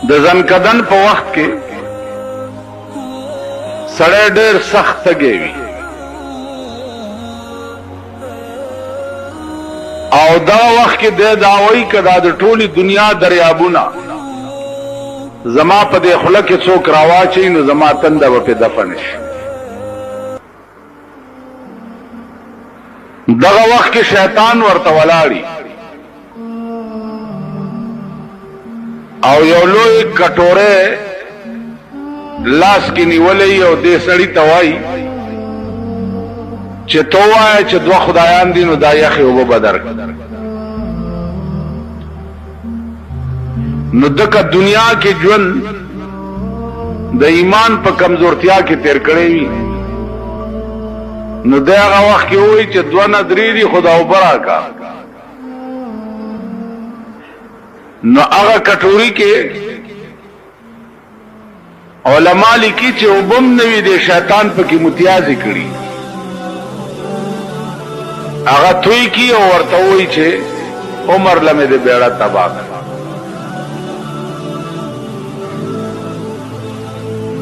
د ځنکدن په وخت کې سړی ډېر سخت تږی وي او دا وخت کې د داوی کدا د ټولي دنیا دریابونه زما په دې خوله کې څوک راواچي نو زما تنده به په دفن شي. دغه وخت کې شیطان ورته ولاړی او یو لوی کټوره لاس کې نیولې او دې سړی ته وایي چې تو وایې چې دوه خدایان دي نو دا یخې اوبه بدر نو دغه دنیا کې ژوند د ایمان په کمزورتیا کې تیر کړی وي نو دغه وخت کې وایي چې دوه نه درې دي خدا وبرا کا نو هغه کټوري کې علماء لیکي چې وبم نوي دي شیطان پکې متیازي کړی هغه توي کی او ورته وایي چې عمر لمه دې بیړه تباہ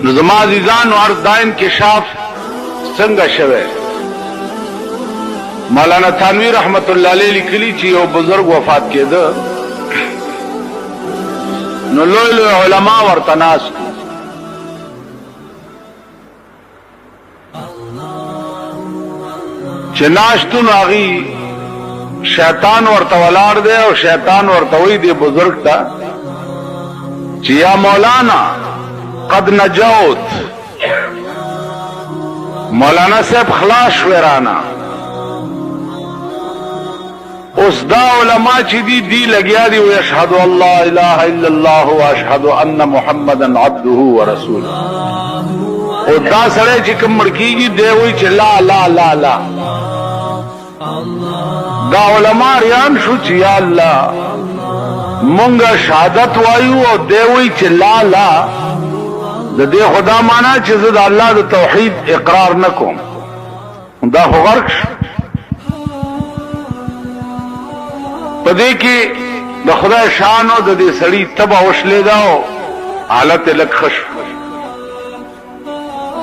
نو زما عزیزان او ارز دا انکشاف څنګه شوه. مولانا تھانوی رحمت الله علیه لیکلی چې یو بزرگ وفات کېده نو لوی لوی علما ورته ناست چې ناشتون هغه شیطان ورته ولاړ دی او شیطان ورته وی دی بزرگ ته چې یا مولانا قد نجوت مولانا صاحب خلاص ورانا اوس دا علماء چې دی لګیا دي او اشهد الله اله الا الله واشهد ان محمدن عبده ورسوله او دا سره چې کوم مرکیږي دی وی چې لا لا لا لا دا علماء ریان شو چې یا الله مونږه شهادت وایو او دی وی چې لا لا د دې خدا معنا چې زه د الله د توحید اقرار نکوم دا خو غرق پدې کې د خدای شان او د دې سړی تبا وشلې داو حالت لک خش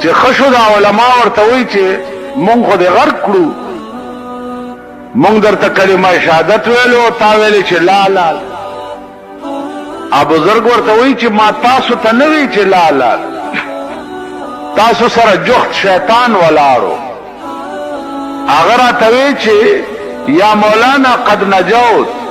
چې خشو دا علماء ورته وی چې مونږ خو دې غرق کړو مونږ درته کلمه شهادت ویلو تا ویلې چې لا لا ابو بزرگ ورته وی چې ما تاسو ته نه وی چې لا لا تاسو سره جوخت شیطان ولاړو اگر ته وی چې یا مولانا قد نجوت